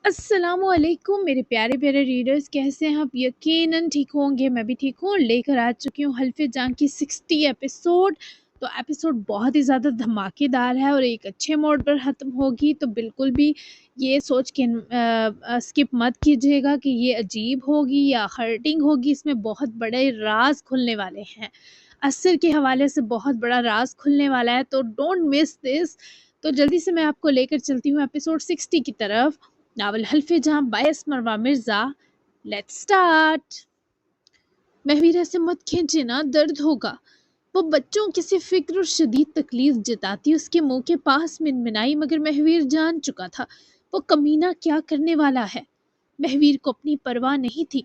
السلام علیکم میرے پیارے پیارے ریڈرز، کیسے ہیں آپ؟ یقیناً ٹھیک ہوں گے، میں بھی ٹھیک ہوں۔ لے کر آ چکی ہوں حلف جان کی 60 ایپیسوڈ۔ تو ایپیسوڈ بہت ہی زیادہ دھماکے دار ہے اور ایک اچھے موڈ پر ختم ہوگی، تو بالکل بھی یہ سوچ کے اسکپ مت کیجیے گا کہ یہ عجیب ہوگی یا ہرٹنگ ہوگی۔ اس میں بہت بڑے راز کھلنے والے ہیں، اثر کے حوالے سے بہت بڑا راز کھلنے والا ہے، تو ڈونٹ مس دس۔ تو جلدی سے میں آپ کو لے کر چلتی ہوں ایپیسوڈ 60 کی طرف۔ ناول حلف جہاں باعث مروا مرزا۔ Let's start. مہویرہ سے مت کھینچے نا، درد ہوگا۔ وہ بچوں کسی فکر اور شدید تکلیف جتاتی اس کے منہ کے پاس منمنائی، مگر مہویر جان چکا تھا وہ کمینہ کیا کرنے والا ہے۔ مہویر کو اپنی پرواہ نہیں تھی۔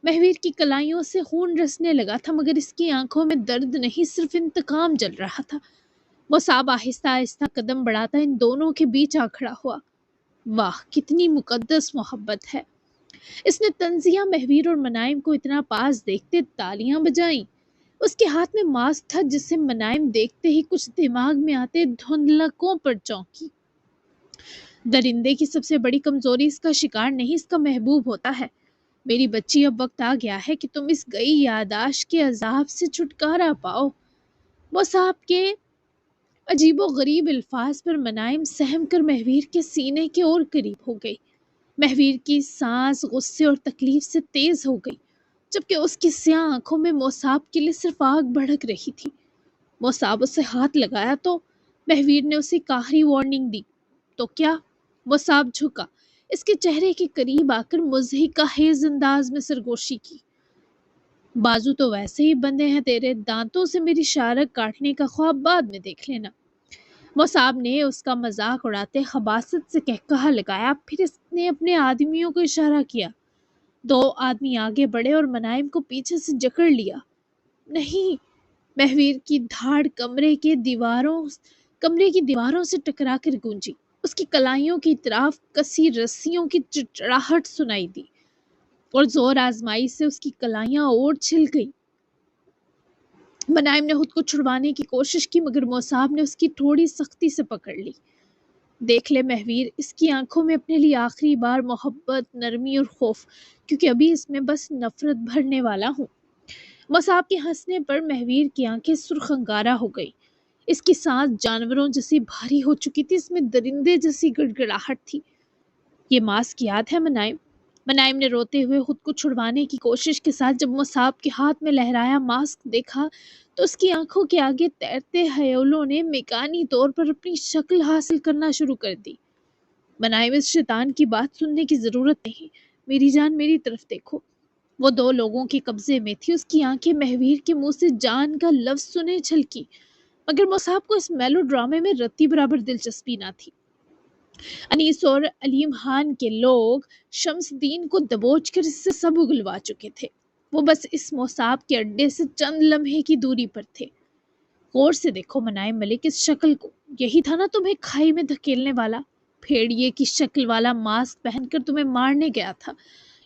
مہویر کی کلائیوں سے خون رسنے لگا تھا، مگر اس کی آنکھوں میں درد نہیں، صرف انتقام جل رہا تھا۔ مصعب آہستہ آہستہ قدم بڑھاتا ان دونوں کے بیچ آ کھڑا ہوا۔ واہ، کتنی مقدس محبت ہے۔ اس نے تنزیہ مہویر اور منائم کو اتنا پاس دیکھتے تالیاں بجائیں۔ اس کے ہاتھ میں ماسک تھا جسے منائم دیکھتے ہی کچھ دماغ میں آتے دھندلکوں پر چونکی۔ درندے کی سب سے بڑی کمزوری اس کا شکار نہیں، اس کا محبوب ہوتا ہے۔ میری بچی، اب وقت آ گیا ہے کہ تم اس گئی یاداشت کے عذاب سے چھٹکارا پاؤ۔ وہ صاحب کے عجیب و غریب الفاظ پر منائم سہم کر مہویر کے سینے کے اور قریب ہو گئی۔ مہویر کی سانس غصے اور تکلیف سے تیز ہو گئی، جبکہ اس کی سیاہ آنکھوں میں مصعب کے لیے صرف آگ بھڑک رہی تھی۔ مصعب اسے ہاتھ لگایا تو مہویر نے اسے ایک آخری وارننگ دی۔ تو کیا؟ مصعب جھکا، اس کے چہرے کے قریب آ کر مضحکہ خیز انداز میں سرگوشی کی۔ بازو تو ویسے ہی بندے ہیں تیرے، دانتوں سے میری شارک کاٹنے کا خواب بعد میں دیکھ لینا۔ مصعب نے اس کا مذاق اڑاتے خباثت سے کہا لگایا، پھر اس نے اپنے آدمیوں کو اشارہ کیا۔ دو آدمی آگے بڑھے اور منائم کو پیچھے سے جکڑ لیا۔ نہیں! مہویر کی دھاڑ کمرے کی دیواروں سے ٹکرا کر گونجی۔ اس کی کلائیوں کی طرف کسی رسیوں کی چڑچڑاہٹ سنائی دی اور زور آزمائی سے اس کی کلائیاں اور چھل گئی۔ منائم نے خود کو چھڑوانے کی کوشش کی، مگر مصعب نے اس کی تھوڑی سختی سے پکڑ لی۔ دیکھ لے مہویر، اس کی آنکھوں میں اپنے لیے آخری بار محبت، نرمی اور خوف، کیونکہ ابھی اس میں بس نفرت بھرنے والا ہوں۔ مصعب کے ہنسنے پر مہویر کی آنکھیں سرخ انگارہ ہو گئی۔ اس کی سانس جانوروں جیسی بھاری ہو چکی تھی، اس میں درندے جیسی گڑگڑاہٹ تھی۔ یہ ماسک یاد ہے منائم؟ منائم نے روتے ہوئے خود کو چھڑوانے کی کوشش کے ساتھ جب مصعب کے ہاتھ میں لہرایا ماسک دیکھا تو اس کی آنکھوں کے آگے تیرتے ہیولوں نے میکانی طور پر اپنی شکل حاصل کرنا شروع کر دی۔ منائم، اس شیطان کی بات سننے کی ضرورت نہیں، میری جان میری طرف دیکھو۔ وہ دو لوگوں کے قبضے میں تھی۔ اس کی آنکھیں مہویر کے منہ سے جان کا لفظ سنے چھلکی، مگر مصعب کو اس میلو ڈرامے میں رتی برابر دلچسپی نہ تھی۔ انیس اور علیم خان کے لوگ شمس الدین کو دبوچ کر اس سے سب اگلوا چکے تھے۔ وہ بس اس مصعب کے اڈے سے چند لمحے کی دوری پر تھے۔ غور سے دیکھو منائم ملک، اس شکل کو۔ یہی تھا نا تمہیں کھائی میں دھکیلنے والا؟ بھیڑیے کی شکل والا ماسک پہن کر تمہیں مارنے گیا تھا۔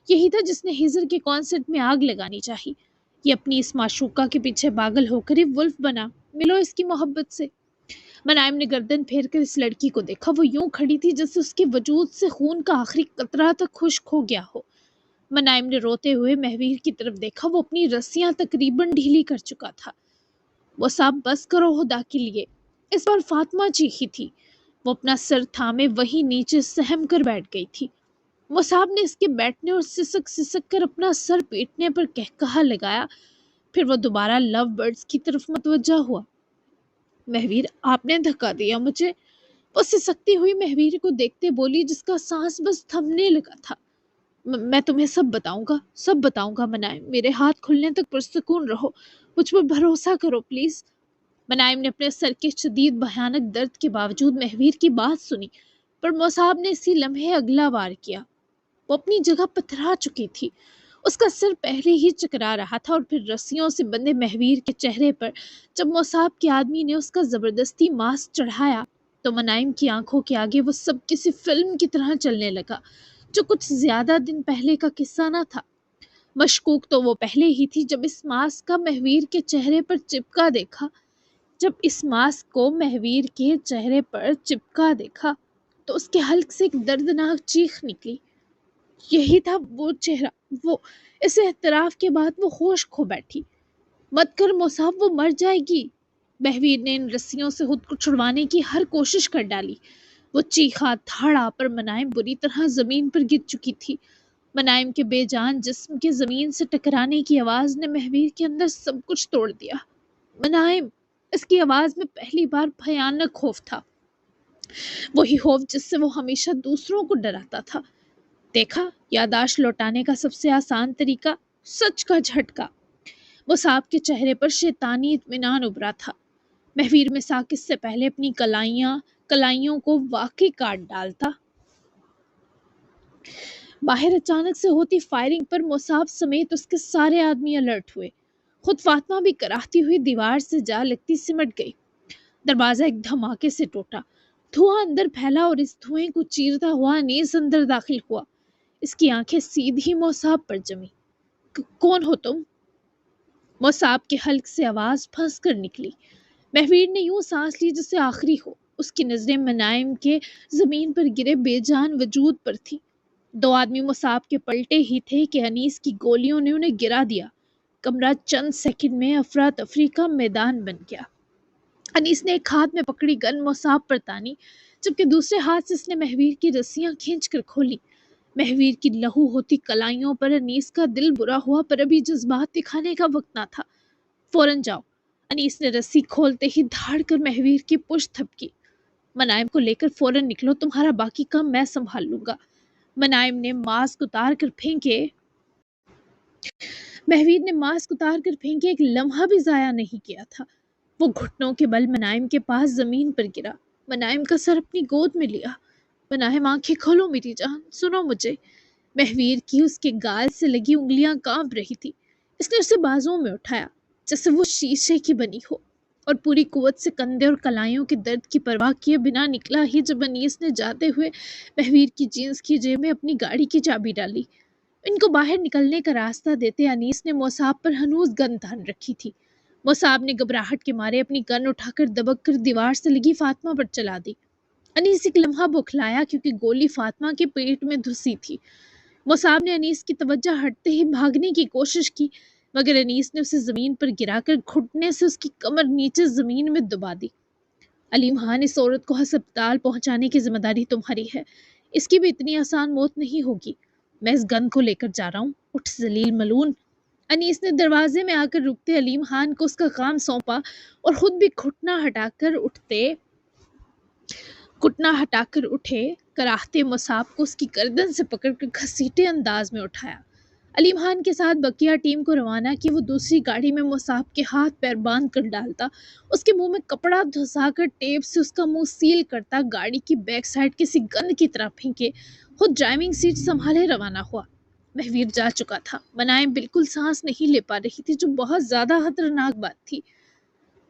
یہی تھا جس نے ہزر کے کانسرٹ میں آگ لگانی چاہی۔ یہ اپنی اس معشوقہ کے پیچھے پاگل ہو کر ہی ولف بنا۔ ملو اس کی محبت سے۔ منائم نے گردن پھیر کر اس لڑکی کو دیکھا۔ وہ یوں کھڑی تھی جیسے اس کے وجود سے خون کا آخری قطرہ تک خشک ہو گیا ہو۔ منائم نے روتے ہوئے مہویر کی طرف دیکھا۔ وہ اپنی رسیاں تقریباً ڈھیلی کر چکا تھا۔ وہ صاحب بس کرو خدا کے لیے۔ اس بار فاطمہ چیخی تھی۔ وہ اپنا سر تھامے وہیں نیچے سہم کر بیٹھ گئی تھی۔ مصعب نے اس کے بیٹھنے اور سسک سسک کر اپنا سر پیٹنے پر کہا لگایا، پھر وہ دوبارہ لو برڈز کی طرف متوجہ ہوا۔ مہویر، آپ نے دھکا دیا مجھے۔ وہ سسکتی ہوئی مہویر کو دیکھتے بولی جس کا سانس بس تھمنے لگا تھا۔ میں تمہیں سب بتاؤں گا منائم، میرے ہاتھ کھلنے تک پرسکون رہو، مجھ پر بھروسہ کرو پلیز۔ منائم نے اپنے سر کے شدید بھیانک درد کے باوجود مہویر کی بات سنی، پر مصعب نے اسی لمحے اگلا وار کیا۔ وہ اپنی جگہ پتھرا چکی تھی۔ اس کا سر پہلے ہی چکرا رہا تھا اور پھر رسیوں سے بندھے مہویر کے چہرے پر جب مصعب کے آدمی نے اس کا زبردستی ماسک چڑھایا تو منائم کی آنکھوں کے آگے وہ سب کسی فلم کی طرح چلنے لگا جو کچھ زیادہ دن پہلے کا قصہ نہ تھا۔ مشکوک تو وہ پہلے ہی تھی جب اس ماسک کا مہویر کے چہرے پر چپکا دیکھا تو اس کے حلق سے ایک دردناک چیخ نکلی۔ یہی تھا وہ چہرہ، وہ اس اعتراف کے بعد وہ ہوش کھو بیٹھی۔ مت کر مصعب، وہ مر جائے گی۔ مہویر نے ان رسیوں سے خود کو چھڑوانے کی ہر کوشش کر ڈالی۔ وہ چیخا دھاڑا پر منائم بری طرح زمین پر گر چکی تھی۔ منائم کے بے جان جسم کے زمین سے ٹکرانے کی آواز نے مہویر کے اندر سب کچھ توڑ دیا۔ منائم! اس کی آواز میں پہلی بار بھیانک خوف تھا، وہی خوف جس سے وہ ہمیشہ دوسروں کو ڈراتا تھا۔ دیکھا، یادداشت لوٹانے کا سب سے آسان طریقہ، سچ کا جھٹکا۔ مصعب کے چہرے پر شیطانی اطمینان ابھرا تھا۔ مہویر مساق اس سے پہلے اپنی کلائیوں کو واقعی کاٹ ڈالتا۔ باہر اچانک سے ہوتی فائرنگ پر مصعب سمیت اس کے سارے آدمی الرٹ ہوئے۔ خود فاطمہ بھی کراہتی ہوئی دیوار سے جا لگتی سمٹ گئی۔ دروازہ ایک دھماکے سے ٹوٹا، دھواں اندر پھیلا اور اس دھوئیں کو چیرتا ہوا انیس اندر داخل ہوا۔ اس کی آنکھیں سیدھی مصعب پر جمی۔ کون ہو تم؟ مصعب کے حلق سے آواز پھنس کر نکلی۔ مہویر نے یوں سانس لی جسے آخری ہو۔ اس کی نظریں منائم کے زمین پر گرے بے جان وجود پر تھی۔ دو آدمی مصعب کے پلٹے ہی تھے کہ انیس کی گولیوں نے انہیں گرا دیا۔ کمرہ چند سیکنڈ میں افراتفری کا میدان بن گیا۔ انیس نے ایک ہاتھ میں پکڑی گن مصعب پر تانی، جبکہ دوسرے ہاتھ سے اس نے مہویر کی رسیاں کھینچ کر کھولی۔ مہویر کی لہو ہوتی کلائیوں پر انیس کا دل برا ہوا، پر ابھی جذبات دکھانے کا وقت نہ تھا۔ فوراً جاؤ۔ انیس نے رسی کھولتے ہی دھاڑ کر مہویر کی پشت تھپکی۔ منائم کو لے کر فوراً نکلو، تمہارا باقی کام میں سنبھال لوں گا۔ منائم نے ماسک اتار کر پھینکے۔ مہویر نے ماسک اتار کر پھینکے، ایک لمحہ بھی ضائع نہیں کیا تھا۔ وہ گھٹنوں کے بل منائم کے پاس زمین پر گرا، منائم کا سر اپنی گود میں لیا۔ منائم، آنکھیں کھولو میری جان، سنو مجھے۔ مہویر کی اس کے گال سے لگی انگلیاں کانپ رہی تھی۔ اس نے اسے بازوں میں اٹھایا جیسے وہ شیشے کی بنی ہو، اور پوری قوت سے کندھے اور کلائیوں کے درد کی پرواہ کیے بنا نکلا ہی جب انیس نے جاتے ہوئے مہویر کی جینس کی جیب میں اپنی گاڑی کی چابی ڈالی۔ ان کو باہر نکلنے کا راستہ دیتے انیس نے مصعب پر ہنوز گن تان رکھی تھی۔ مصعب نے گھبراہٹ کے مارے اپنی گن اٹھا کر دبک کر دیوار سے لگی فاطمہ پر چلا دی۔ انیس ایک لمحہ بوکھلایا کیونکہ گولی فاطمہ کے پیٹ میں دھسی تھی۔ مصعب نے انیس کی توجہ ہٹتے ہی بھاگنے کی کوشش کی، مگر انیس نے اسے زمین پر گرا کر گھٹنے سے اس کی کمر نیچے زمین میں دبا دی۔ علیم خان، اس عورت کو ہسپتال پہنچانے کی ذمہ داری تمہاری ہے۔ اس کی بھی اتنی آسان موت نہیں ہوگی۔ میں اس گن کو لے کر جا رہا ہوں، اٹھ ذلیل ملعون۔ انیس نے دروازے میں آ کر رکتے علیم خان کو اس کا کام سونپا اور خود بھی گھٹنا ہٹا کر اٹھے، کراہتے مصعب کو اس کی گردن سے پکڑ کر گھسیٹے انداز میں اٹھایا۔ علیم خان کے ساتھ بقیہ ٹیم کو روانہ کی وہ دوسری گاڑی میں مصعب کے ہاتھ پیر باندھ کر ڈالتا، اس کے منہ میں کپڑا دھسا کر ٹیپ سے اس کا منہ سیل کرتا، گاڑی کی بیک سائڈ کسی گند کی طرح پھینکے، خود ڈرائیونگ سیٹ سنبھالے روانہ ہوا۔ مہویر جا چکا تھا۔ منائم بالکل سانس نہیں لے پا رہی تھی، جو بہت زیادہ خطرناک بات تھی۔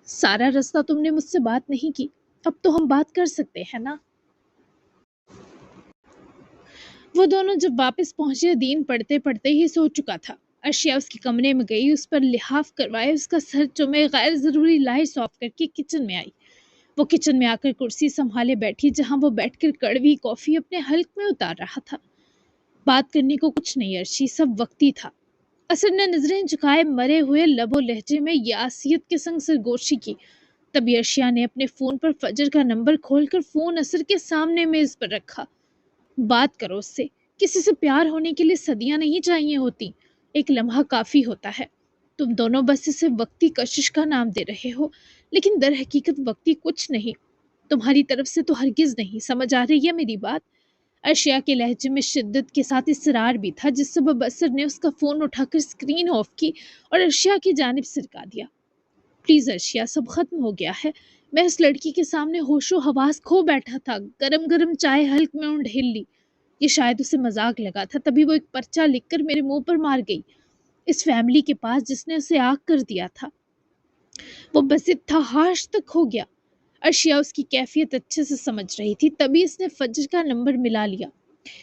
سارا رستہ تم نے مجھ سے بات نہیں کی، اب تو ہم بات کر سکتے ہیں نا؟ وہ دونوں جب واپس پہنچے، دین پڑھتے پڑھتے ہی سو چکا تھا۔ ارشیا اس کے کمرے میں گئی، اس پر لحاف کروائے، اس کا سر چومے، غیر ضروری لائٹس آف کر کے کچن میں آئی۔ وہ کچن میں آ کر کرسی سنبھالے بیٹھی، جہاں وہ بیٹھ کر کڑوی کافی اپنے حلق میں اتار رہا تھا۔ بات کرنے کو کچھ نہیں ارشی، سب وقتی تھا۔ اثر نے نظریں جھکائے مرے ہوئے لب و لہجے میں یاسیت کے سنگ سرگوشی کی۔ تبھی ارشیا نے اپنے فون پر فجر کا نمبر کھول کر فون اثر کے سامنے میز پر رکھا۔ بات کرو اس سے، کسی سے پیار ہونے کے لیے صدیاں نہیں چاہیے ہوتی، ایک لمحہ کافی ہوتا ہے۔ تم دونوں بس اسے وقتی کشش کا نام دے رہے ہو، لیکن در حقیقت وقتی کچھ نہیں، تمہاری طرف سے تو ہرگز نہیں۔ سمجھ آ رہی ہے میری بات؟ ارشیا کے لہجے میں شدت کے ساتھ اصرار بھی تھا، جس سبب اثر نے اس کا فون اٹھا کر اسکرین آف کی اور ارشیا کی جانب سرکا دیا۔ پلیز ارشیا، سب ختم ہو گیا ہے۔ میں اس لڑکی کے سامنے ہوش و حواس کھو بیٹھا تھا، گرم گرم چائے حلق میں ڈھیل لی۔ یہ شاید اسے مذاق لگا تھا، تبھی وہ ایک پرچہ لکھ کر میرے منہ پر مار گئی، اس فیملی کے پاس جس نے اسے آگ کر دیا تھا۔ وہ بزد تھا، ہاش تک ہو گیا۔ ارشیا اس کی کیفیت اچھے سے سمجھ رہی تھی، تبھی اس نے فجر کا نمبر ملا لیا۔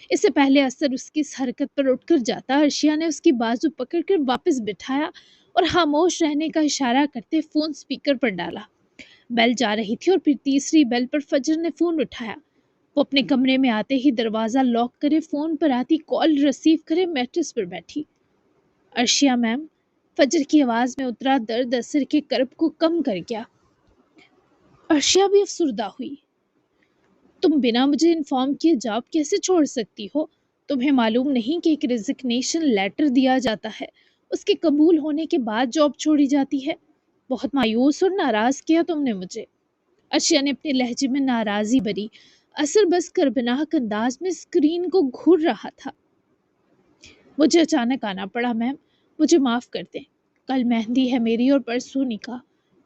اس سے پہلے اثر اس کی اس حرکت پر اٹھ کر جاتا، ارشیا نے اس کی بازو پکڑ کر واپس بٹھایا اور خاموش رہنے کا اشارہ کرتے فون سپیکر پر ڈالا۔ بیل جا رہی تھی اور پھر تیسری بیل پر فجر نے فون اٹھایا۔ وہ اپنے کمرے میں آتے ہی دروازہ لاک کرے، فون پر آتی کال ریسیو کرے، میٹرس پر بیٹھی۔ عرشیہ میم، فجر کی آواز میں اترا درد اثر کے کرب کو کم کر گیا۔ عرشیہ بھی افسردہ ہوئی۔ تم بنا مجھے انفارم کیے جاب کیسے چھوڑ سکتی ہو؟ تمہیں معلوم نہیں کہ ایک ریزگنیشن لیٹر دیا جاتا ہے، اس کے قبول ہونے کے بعد جاب چھوڑی جاتی ہے؟ بہت مایوس اور ناراض کیا تم نے مجھے۔ عرشیہ نے اپنے لہجے میں ناراضی بری، اثر بس کربناک انداز میں اسکرین کو گھور رہا تھا۔ مجھے اچانک آنا پڑا میم، مجھے معاف کر دیں۔ کل مہندی ہے میری اور پرسوں نکاح۔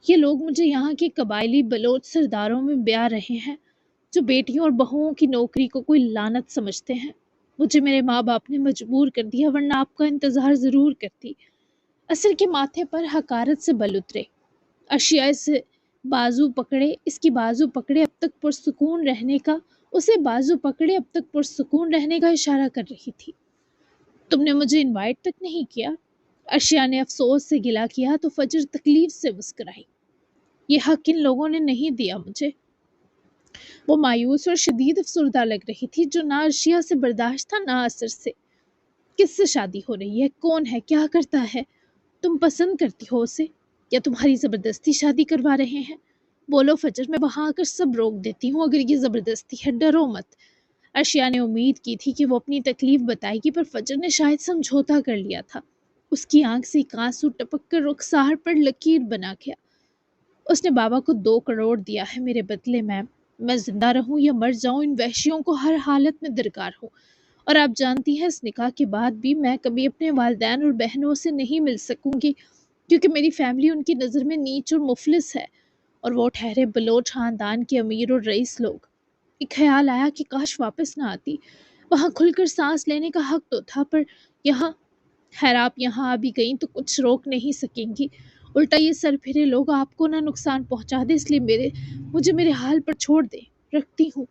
یہ لوگ مجھے یہاں کے قبائلی بلوچ سرداروں میں بیاہ رہے ہیں جو بیٹیوں اور بہوؤں کی نوکری کو کوئی لعنت سمجھتے ہیں۔ مجھے میرے ماں باپ نے مجبور کر دیا، ورنہ آپ کا انتظار ضرور کرتی۔ اثر کے ماتھے پر حقارت سے بل اترے۔ عرشیہ اس کی بازو پکڑے اب تک پرسکون رہنے کا اشارہ کر رہی تھی۔ تم نے مجھے انوائٹ تک نہیں کیا؟ عرشیہ نے افسوس سے گلہ کیا تو فجر تکلیف سے مسکرائی۔ یہ حق ان لوگوں نے نہیں دیا مجھے۔ وہ مایوس اور شدید افسردہ لگ رہی تھی، جو نہ عرشیہ سے برداشت تھا نہ اثر سے۔ کس سے شادی ہو رہی ہے؟ کون ہے؟ کیا کرتا ہے؟ تم پسند کرتی ہو اسے یا تمہاری زبردستی شادی کروا رہے ہیں؟ بولو فجر، میں وہاں آ کر سب روک دیتی ہوں اگر یہ زبردستی ہے، ڈرو مت۔ عرشیہ نے امید کی تھی کہ وہ اپنی تکلیف بتائے گی، پر فجر نے شاید سمجھوتا کر لیا تھا۔ اس کی آنکھ سے ایک آنسو ٹپک کر رخسار پر لکیر بنا گیا۔ اس نے بابا کو 2 کروڑ دیا ہے میرے بدلے میم۔ میں زندہ رہوں یا مر جاؤں، ان وحشیوں کو ہر حالت میں درکار ہوں۔ اور آپ جانتی ہیں اس نکاح کے بعد بھی میں کبھی اپنے والدین اور بہنوں سے نہیں مل سکوں گی، کیونکہ میری فیملی ان کی نظر میں نیچ اور مفلس ہے، اور وہ ٹھہرے بلوچ خاندان کے امیر اور رئیس لوگ۔ ایک خیال آیا کہ کاش واپس نہ آتی، وہاں کھل کر سانس لینے کا حق تو تھا، پر یہاں خیر آپ یہاں آ بھی گئیں تو کچھ روک نہیں سکیں گی۔ الٹا یہ سر پھرے لوگ آپ کو نہ نقصان پہنچا دے، اس لیے مجھے میرے حال پر چھوڑ دے، رکھتی ہوں۔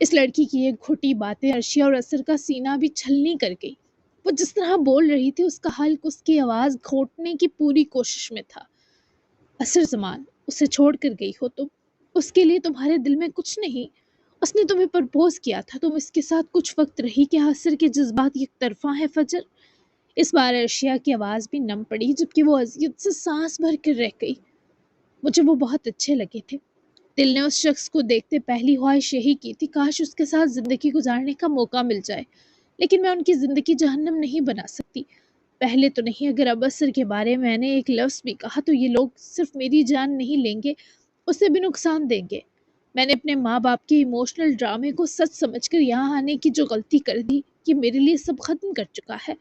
اس لڑکی کی ایک گھٹی باتیں عرشیہ اور اثر کا سینہ بھی چھلنی کر گئی۔ وہ جس طرح بول رہی تھی اس کا حلق اس کی آواز گھونٹنے کی پوری کوشش میں تھا۔ اثر زمان، اسے چھوڑ کر گئی ہو تم، اس کے لیے تمہارے دل میں کچھ نہیں؟ اس نے تمہیں پرپوز کیا تھا، تم اس کے ساتھ کچھ وقت رہی، کیا اثر کے جذبات یک طرفہ ہیں فجر؟ اس بار عرشیہ کی آواز بھی نم پڑی، جبکہ وہ اذیت سے سانس بھر کر رہ گئی۔ مجھے وہ بہت اچھے لگے تھے۔ دل نے اس شخص کو دیکھتے پہلی خواہش یہی کی تھی، کاش اس کے ساتھ زندگی گزارنے کا موقع مل جائے، لیکن میں ان کی زندگی جہنم نہیں بنا سکتی۔ پہلے تو نہیں، اگر اب اثر کے بارے میں نے ایک لفظ بھی کہا تو یہ لوگ صرف میری جان نہیں لیں گے، اسے بھی نقصان دیں گے۔ میں نے اپنے ماں باپ کے ایموشنل ڈرامے کو سچ سمجھ کر یہاں آنے کی جو غلطی کر دی، یہ میرے لیے سب ختم کر چکا ہے۔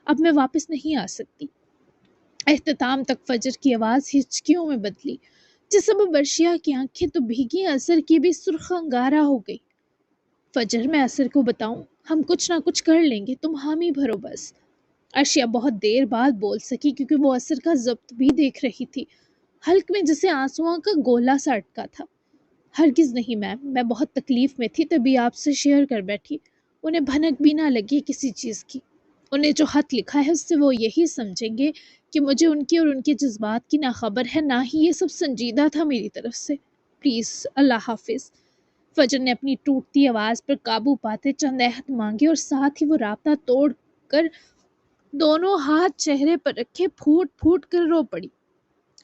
اب میں واپس نہیں آ سکتی۔ اختتام تک فجر کی آواز ہچکیوں میں بدلی، جس سبب عرشیہ کی آنکھیں تو بھیگی، اثر کی بھی سرخ انگارہ ہو گئی۔ فجر، میں اثر کو بتاؤں؟ ہم کچھ نہ کچھ کر لیں گے، تم حامی بھرو بس۔ عرشیہ بہت دیر بعد بول سکی، کیونکہ وہ اثر کا ضبط بھی دیکھ رہی تھی، حلق میں جسے آنسوؤں کا گولا سا اٹکا تھا۔ ہرگز نہیں میم، میں بہت تکلیف میں تھی، تبھی آپ سے شیئر کر بیٹھی۔ انہیں بھنک بھی نہ لگی کسی چیز کی۔ انہیں جو خط لکھا ہے اس سے وہ یہی سمجھیں گے کہ مجھے ان کی اور ان کے جذبات کی نہ خبر ہے، نہ ہی یہ سب سنجیدہ تھا میری طرف سے۔ پلیز، اللہ حافظ۔ فجر نے اپنی ٹوٹتی آواز پر قابو پاتے چند عہد مانگے، اور ساتھ ہی وہ رابطہ توڑ کر دونوں ہاتھ چہرے پر رکھے پھوٹ پھوٹ کر رو پڑی،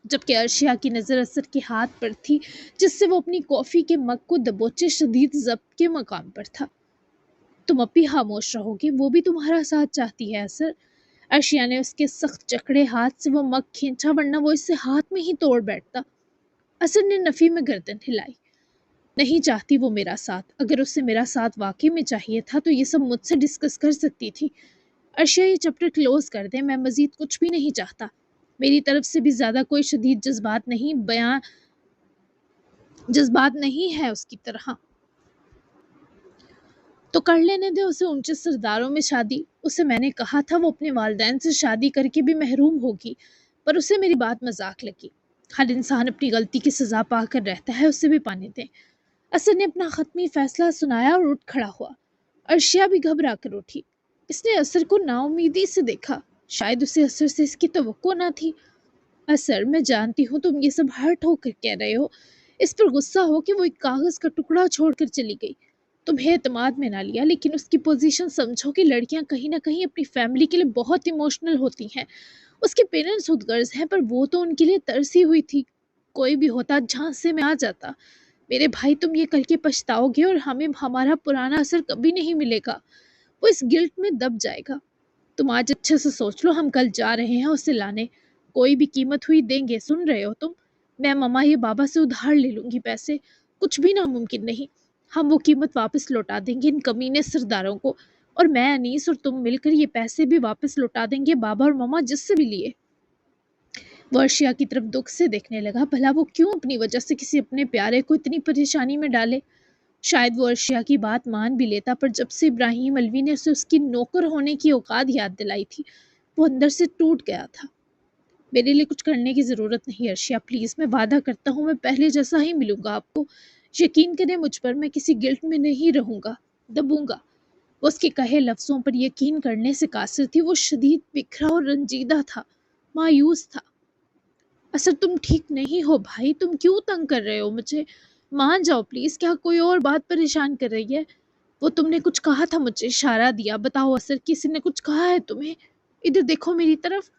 جبکہ عرشیہ کی نظر اثر کے ہاتھ پر تھی، جس سے وہ اپنی کافی کے مگ کو دبوچے شدید ضبط کے مقام پر تھا۔ تم اب بھی خاموش رہو گی؟ وہ بھی تمہارا ساتھ چاہتی ہے اثر؟ عرشیہ نے اس کے سخت جکڑے ہاتھ سے وہ مگ کھینچا، ورنہ وہ اسے ہاتھ میں ہی توڑ بیٹھتا۔ اثر نے نفی میں گردن ہلائی۔ نہیں چاہتی وہ میرا ساتھ، اگر اسے میرا ساتھ واقعی میں چاہیے تھا تو یہ سب مجھ سے ڈسکس کر سکتی تھی۔ عرشیہ، یہ چیپٹر کلوز کر دیں، میں مزید کچھ بھی نہیں چاہتا۔ میری طرف سے بھی زیادہ کوئی شدید جذبات نہیں ہے اس کی طرح۔ تو کر لینے دے اسے اونچے سرداروں میں شادی۔ اسے میں نے کہا تھا وہ اپنے والدین سے شادی کر کے بھی محروم ہوگی، پر اسے میری بات مذاق لگی۔ ہر انسان اپنی غلطی کی سزا پا کر رہتا ہے، اسے بھی پانے دیں۔ اثر نے اپنا حتمی فیصلہ سنایا اور اٹھ کھڑا ہوا۔ عرشیہ بھی گھبرا کر اٹھی۔ اس نے اثر کو نا امیدی سے دیکھا، شاید اسے اثر سے اس کی توقع نہ تھی۔ اثر، میں جانتی ہوں تم یہ سب ہرٹ ہو کر کہہ رہے ہو، اس پر غصہ ہو کہ وہ ایک کاغذ کا ٹکڑا چھوڑ کر چلی گئی، تمہیں اعتماد میں نہ لیا، لیکن اس کی پوزیشن سمجھو کہ لڑکیاں کہیں نہ کہیں اپنی فیملی کے لیے بہت ایموشنل ہوتی ہیں۔ اس کے پیرنٹس خود غرض ہیں، پر وہ تو ان کے لیے ترسی ہوئی تھی۔ کوئی بھی ہوتا جھانسے میں آ جاتا۔ میرے بھائی، تم یہ کل کے پچھتاؤ گے اور ہمیں ہمارا پرانا اثر کبھی نہیں ملے گا۔ وہ اس گلٹ میں دب جائے گا۔ تم آج اچھے سے سوچ لو، ہم کل جا رہے ہیں اسے لانے، کوئی بھی قیمت ہوئی دیں گے، سن رہے ہو تم؟ میں مما یہ بابا سے ادھار لے لوں گی پیسے، کچھ بھی ناممکن نہیں۔ ہم وہ قیمت واپس لوٹا دیں گے ان کمینے سرداروں کو، اور میں، انیس اور تم مل کر یہ پیسے بھی واپس لوٹا دیں گے بابا اور مما جس سے بھی لیے۔ وہ ارشیا کی طرف دکھ سے دیکھنے لگا، بھلا وہ کیوں اپنی وجہ سے کسی اپنے پیارے کو اتنی پریشانی میں ڈالے؟ شاید وہ ارشیا کی بات مان بھی لیتا، پر جب سے ابراہیم الوی نے اسے اس کی نوکر ہونے کی اوقات یاد دلائی تھی، وہ اندر سے ٹوٹ گیا تھا۔ میرے لیے کچھ کرنے کی ضرورت نہیں ارشیا، پلیز، میں وعدہ کرتا ہوں میں پہلے جیسا ہی ملوں گا آپ کو۔ یقین کریں مجھ پر، میں کسی گلٹ میں نہیں رہوں گا، دبوں گا۔ وہ اس کے کہے لفظوں پر یقین کرنے سے قاصر تھی۔ وہ شدید بکھرا اور رنجیدہ تھا، مایوس تھا۔ اصل تم ٹھیک نہیں ہو بھائی، تم کیوں تنگ کر رہے ہو مجھے؟ مان جاؤ پلیز، کیا کوئی اور بات پریشان کر رہی ہے؟ وہ تم نے کچھ کہا تھا، مجھے اشارہ دیا، بتاؤ اثر، کسی نے کچھ کہا ہے تمہیں؟ ادھر دیکھو میری طرف۔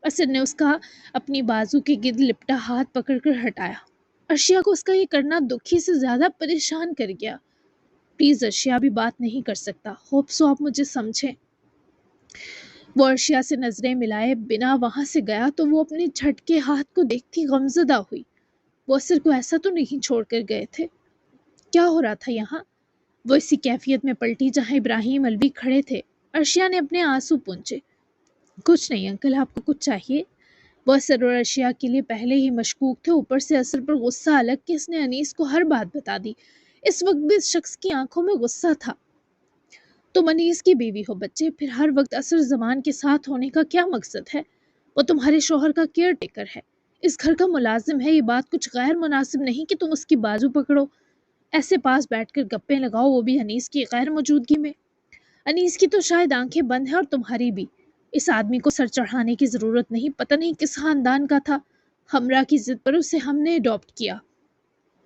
اثر نے اس کا اپنی بازو کے گرد لپٹا ہاتھ پکڑ کر ہٹایا۔ ارشیا کو اس کا یہ کرنا دکھی سے زیادہ پریشان کر گیا۔ پلیز ارشیا، ابھی بات نہیں کر سکتا، ہوپ سو آپ مجھے سمجھیں۔ وہ ارشیا سے نظریں ملائے بنا وہاں سے گیا تو وہ اپنے جھٹکے ہاتھ کو دیکھتی غمزدہ ہوئی۔ وہ اثر کو ایسا تو نہیں چھوڑ کر گئے تھے؟ کیا ہو رہا تھا یہاں؟ وہ اسی کیفیت میں پلٹی جہاں ابراہیم الوی کھڑے تھے۔ ارشیا نے اپنے آنسو پونچھے۔ کچھ نہیں انکل، آپ کو کچھ چاہیے؟ وہ اثر اور ارشیا کے لیے پہلے ہی مشکوک تھے، اوپر سے اثر پر غصہ الگ کہ اس نے انیس کو ہر بات بتا دی۔ اس وقت بھی اس شخص کی آنکھوں میں غصہ تھا۔ تم انیس کی بیوی ہو بچے، پھر ہر وقت اثر زمان کے ساتھ ہونے کا کیا مقصد ہے؟ وہ تمہارے شوہر کا کیئر ٹیکر ہے، اس گھر کا ملازم ہے، یہ بات کچھ غیر مناسب نہیں کہ تم اس کی بازو پکڑو، ایسے پاس بیٹھ کر گپیں لگاؤ، وہ بھی انیس کی غیر موجودگی میں۔ انیس کی تو شاید آنکھیں بند ہیں، اور تمہاری بھی۔ اس آدمی کو سر چڑھانے کی ضرورت نہیں، پتہ نہیں کس خاندان کا تھا، ہمراہ کی ضد پر اسے ہم نے اڈاپٹ کیا۔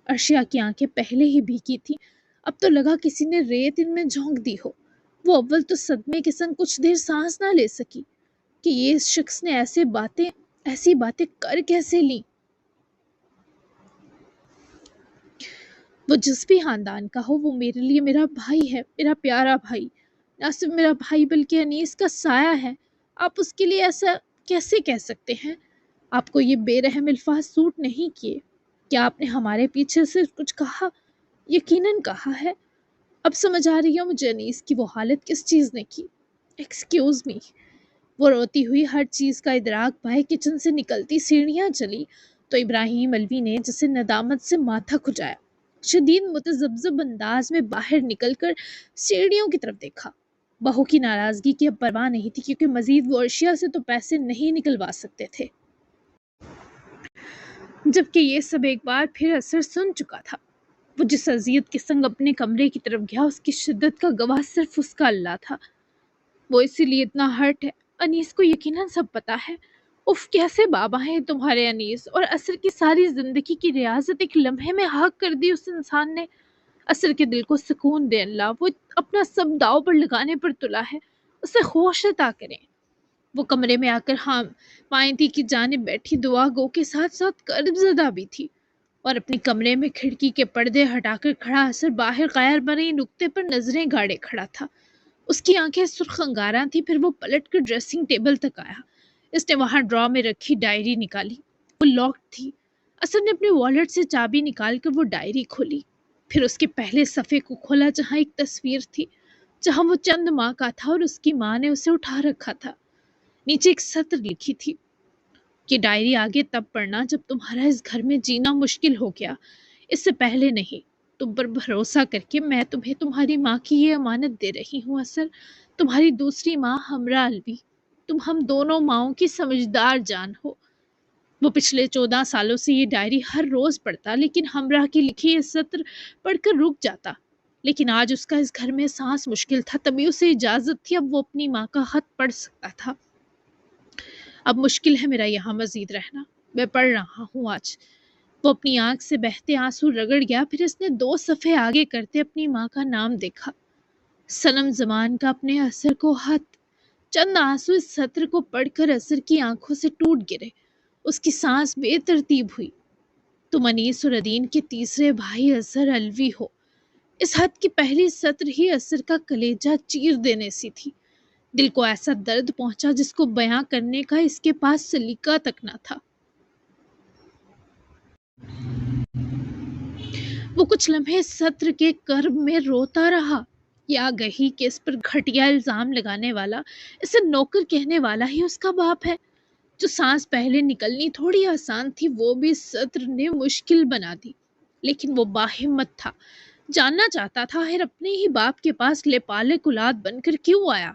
ارشیا کی آنکھیں پہلے ہی بھیگی تھیں، اب تو لگا کسی نے ریت ان میں جھونک دی ہو۔ وہ اول تو صدمے کے سنگ کچھ دیر سانس نہ لے سکی کہ یہ اس شخص نے ایسی باتیں کر کیسے لیں۔ وہ جس بھی خاندان کا ہو، وہ میرے لیے میرا بھائی ہے، میرا پیارا بھائی، نہ صرف میرا بھائی بلکہ انیس کا سایہ ہے۔ آپ اس کے لیے ایسا کیسے کہہ سکتے ہیں؟ آپ کو یہ بے رحم الفاظ سوٹ نہیں کیے؟ کیا آپ نے ہمارے پیچھے سے کچھ کہا؟ یقیناً کہا ہے۔ اب سمجھ آ رہی ہے مجھے انیس کی وہ حالت کس چیز نے کی۔ Excuse me. وہ روتی ہوئی ہر چیز کا ادراک پائے کچن سے نکلتی سیڑھیاں چلی تو ابراہیم الوی نے جسے ندامت سے ماتھا کھجایا، شدید متذبذب انداز میں باہر نکل کر سیڑھیوں کی طرف دیکھا۔ بہو کی ناراضگی کی اب پرواہ نہیں تھی، کیونکہ مزید وہ ارشیا سے تو پیسے نہیں نکلوا سکتے تھے، جبکہ یہ سب ایک بار پھر اثر سن چکا تھا۔ وہ جس اذیت کے سنگ اپنے کمرے کی طرف گیا، اس کی شدت کا گواہ صرف اس کا اللہ تھا۔ وہ اسی لیے اتنا ہرٹ ہے۔ انیس کو یقیناً سب پتا ہے۔ اف، کیسے بابا ہیں تمہارے انیس، اور اثر کی ساری زندگی کی ریاضت ایک لمحے میں حق کر دی اس انسان نے۔ اثر کے دل کو سکون دے اللہ، وہ اپنا سب داؤ پر لگانے پر تلا ہے، اسے خوش عطا کریں۔ وہ کمرے میں آ کر مائنتی کی جانب بیٹھی دعا گو کے ساتھ ساتھ کرب زدہ بھی تھی، اور اپنی کمرے میں کھڑکی کے پردے ہٹا کر کھڑا اثر باہر غیر مرئی نقطے پر نظریں گاڑے کھڑا تھا۔ اس کی آنکھیں سرخ انگاراں تھی۔ پھر وہ پلٹ کر ڈریسنگ ٹیبل تک آیا۔ اس نے وہاں ڈرا میں رکھی ڈائری نکالی، وہ لاکڈ تھی۔ اثر نے اپنے والیٹ سے چابی نکال کر وہ ڈائری کھولی، پھر اس کے پہلے صفحے کو کھولا جہاں ایک تصویر تھی، جہاں وہ چند ماہ کا تھا اور اس کی ماں نے اسے اٹھا رکھا تھا۔ نیچے ایک سطر لکھی تھی کہ ڈائری آگے تب پڑھنا جب تمہارا اس گھر میں جینا مشکل ہو گیا، اس سے پہلے نہیں۔ تم پر بھروسہ کر کے میں تمہیں تمہاری ماں کی یہ امانت دے رہی ہوں اثر، تمہاری دوسری ماں ہمراہ الوی۔ تم ہم دونوں ماؤں کی سمجھدار جان ہو۔ وہ پچھلے 14 سالوں سے یہ ڈائری ہر روز پڑھتا، لیکن ہمراہ کی لکھی یہ سطر پڑھ کر رک جاتا۔ لیکن آج اس کا اس گھر میں سانس مشکل تھا، تبھی اسے اجازت تھی، اب وہ اپنی ماں کا خط پڑھ سکتا تھا۔ اب مشکل ہے میرا یہاں مزید رہنا، میں پڑھ رہا ہوں آج وہ اپنی آنکھ سے بہتے آنسو رگڑ گیا، پھر اس نے 2 صفحے آگے کرتے اپنی ماں کا نام دیکھا، صنم زمان کا اپنے اثر کو ہاتھ۔ چند آنسو اس سطر کو پڑھ کر اثر کی آنکھوں سے ٹوٹ گرے، اس کی سانس بے ترتیب ہوئی۔ تم انیس اور ادین کے تیسرے بھائی اظہر علوی ہو۔ اس خط کی پہلی سطر ہی اثر کا کلیجہ چیر دینے سی تھی۔ دل کو ایسا درد پہنچا جس کو بیاں کرنے کا اس کے پاس سلیقہ تک نہ تھا۔ وہ کچھ لمحے سطر کے کرب میں روتا رہا، یا گہی کہ اس پر گھٹیا الزام لگانے والا، اسے نوکر کہنے والا ہی اس کا باپ ہے۔ جو سانس پہلے نکلنی تھوڑی آسان تھی وہ بھی سطر نے مشکل بنا دی، لیکن وہ باہمت تھا، جاننا چاہتا تھا آخر اپنے ہی باپ کے پاس لپالک اولاد بن کر کیوں آیا۔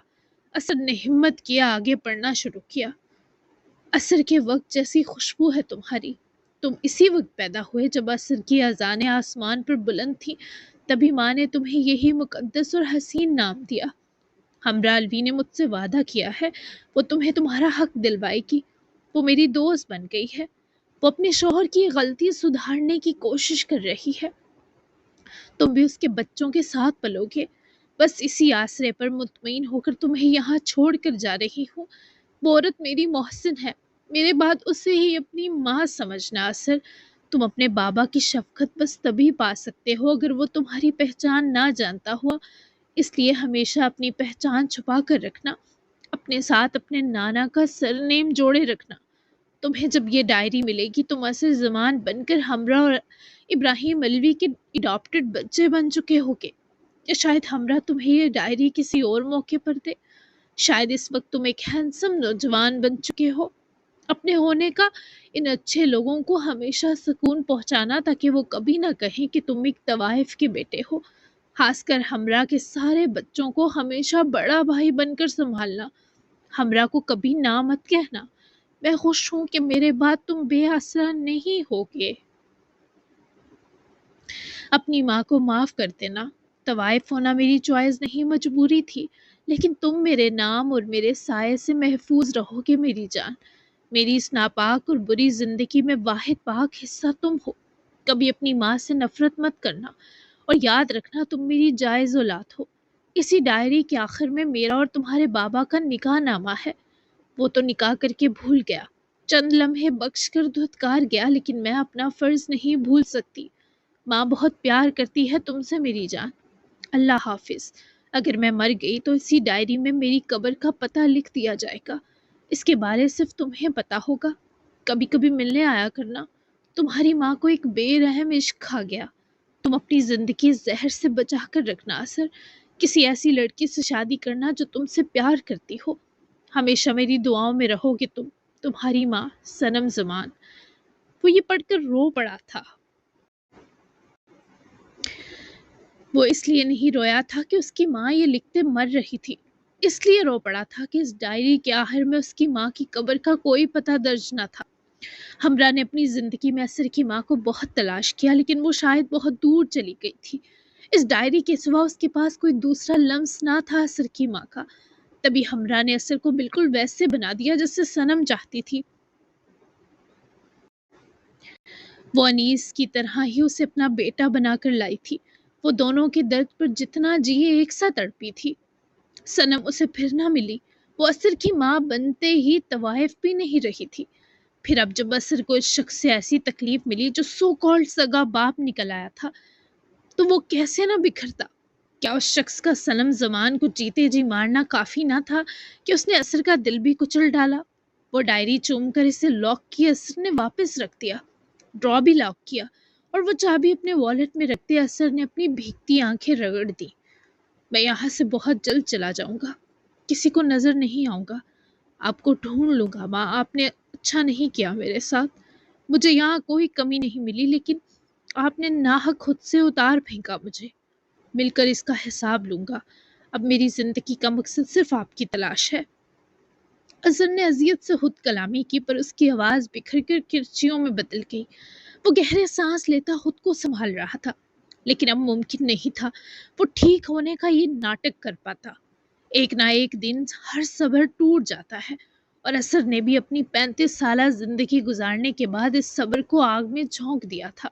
اثر نے ہمت کیا، آگے پڑھنا شروع کیا۔ عصر کے وقت جیسی خوشبو ہے تمہاری، تم اسی وقت پیدا ہوئے جب عصر کی اذانیں آسمان پر بلند تھیں، تبھی ماں نے تمہیں یہی مقدس اور حسین نام دیا۔ ہمراہ الوی نے مجھ سے وعدہ کیا ہے وہ تمہیں تمہارا حق دلوائے گی، وہ میری دوست بن گئی ہے، وہ اپنے شوہر کی غلطی سدھارنے کی کوشش کر رہی ہے، تم بھی اس کے بچوں کے ساتھ پلو گے۔ بس اسی آسرے پر مطمئن ہو کر تمہیں یہاں چھوڑ کر جا رہی ہوں۔ وہ عورت میری محسن ہے، میرے بعد اسے ہی اپنی ماں سمجھنا۔ اثر، تم اپنے بابا کی شفقت بس تبھی پا سکتے ہو اگر وہ تمہاری پہچان نہ جانتا ہوا، اس لیے ہمیشہ اپنی پہچان چھپا کر رکھنا، اپنے ساتھ اپنے نانا کا سرنیم جوڑے رکھنا۔ تمہیں جب یہ ڈائری ملے گی تم عصر زمان بن کر ہمراہ اور ابراہیم علوی کے اڈاپٹڈ بچے بن چکے ہوگے، یا شاید ہمراہ تمہیں یہ ڈائری کسی اور موقع پر دے۔ شاید اس وقت تم ایک ہینسم نوجوان بن چکے ہو۔ اپنے ہونے کا ان اچھے لوگوں کو ہمیشہ سکون پہنچانا تاکہ وہ کبھی نہ کہیں کہ تم ایک طوائف کے بیٹے ہو۔ خاص کر ہمراہ کے سارے بچوں کو ہمیشہ بڑا بھائی بن کر سنبھالنا۔ ہمراہ کو کبھی نہ مت کہنا، میں خوش ہوں کہ میرے بعد تم بے آسرا نہیں ہوگے۔ اپنی ماں کو معاف کر دینا۔ طوائف ہونا میری چوائس نہیں، مجبوری تھی، لیکن تم میرے نام اور میرے سائے سے محفوظ رہو گے میری جان۔ میری اس ناپاک اور بری زندگی میں واحد پاک حصہ تم ہو۔ کبھی اپنی ماں سے نفرت مت کرنا، اور یاد رکھنا تم میری جائز اولاد ہو۔ اسی ڈائری کے آخر میں میرا اور تمہارے بابا کا نکاح نامہ ہے۔ وہ تو نکاح کر کے بھول گیا، چند لمحے بخش کر دھتکار گیا، لیکن میں اپنا فرض نہیں بھول سکتی۔ ماں بہت پیار کرتی ہے تم سے میری جان۔ اللہ حافظ۔ اگر میں مر گئی تو اسی ڈائری میں میری قبر کا پتہ لکھ دیا جائے گا، اس کے بارے صرف تمہیں پتہ ہوگا۔ کبھی کبھی ملنے آیا کرنا۔ تمہاری ماں کو ایک بے رحم عشق کھا گیا، تم اپنی زندگی زہر سے بچا کر رکھنا۔ اثر، کسی ایسی لڑکی سے شادی کرنا جو تم سے پیار کرتی ہو۔ ہمیشہ میری دعاؤں میں رہو گے تم، تمہاری ماں صنم زمان۔ وہ یہ پڑھ کر رو پڑا تھا۔ وہ اس لیے نہیں رویا تھا کہ اس کی ماں یہ لکھتے مر رہی تھی، اس لیے رو پڑا تھا کہ اس ڈائری کے آخر میں اس کی ماں کی قبر کا کوئی پتہ درج نہ تھا۔ ہمراہ نے اپنی زندگی میں اثر کی ماں کو بہت تلاش کیا، لیکن وہ شاید بہت دور چلی گئی تھی۔ اس ڈائری کے سوا اس کے پاس کوئی دوسرا لمس نہ تھا اثر کی ماں کا۔ تبھی ہمراہ نے اثر کو بالکل ویسے بنا دیا جیسے صنم چاہتی تھی۔ وہ انیس کی طرح ہی اسے اپنا بیٹا بنا کر لائی تھی۔ وہ دونوں کے درد پر جتنا جیے ایک سا تڑپی تھی۔ صنم اسے پھر نہ ملی، وہ اثر کی ماں بنتے ہی طوائف بھی نہیں رہی تھی۔ پھر اب جب اثر کو اس شخص سے ایسی تکلیف ملی جو سو کالڈ سگا باپ نکل آیا تھا، تو وہ کیسے نہ بکھرتا۔ کیا اس شخص کا صنم زمان کو جیتے جی مارنا کافی نہ تھا کہ اس نے اثر کا دل بھی کچل ڈالا؟ وہ ڈائری چوم کر اسے لاک کی اثر نے واپس رکھ دیا، ڈرا بھی لاک کیا، اور وہ چابی اپنے والیٹ میں رکھتے اثر نے اپنی بھیگتی آنکھیں رگڑ دی۔ میں یہاں سے بہت جلد چلا جاؤں گا، کسی کو نظر نہیں آؤں گا، آپ کو ڈھونڈ لوں گا ماں، آپ نے اچھا نہیں کیا میرے ساتھ، مجھے یہاں کوئی کمی نہیں ملی، لیکن آپ نے ناحق خود سے اتار پھینکا مجھے، مل کر اس کا حساب لوں گا، اب میری زندگی کا مقصد صرف آپ کی تلاش ہے۔ اظہر نے اذیت سے خود کلامی کی، پر اس کی آواز بکھر کر کرچیوں میں بدل گئی۔ وہ گہرے سانس لیتا خود کو سنبھال رہا تھا، لیکن اب ممکن نہیں تھا وہ ٹھیک ہونے کا یہ ناٹک کر پاتا۔ ایک نہ ایک دن ہر صبر ٹوٹ جاتا ہے، اور اثر نے بھی اپنی 35 سالہ زندگی گزارنے کے بعد اس صبر کو آگ میں جھونک دیا تھا۔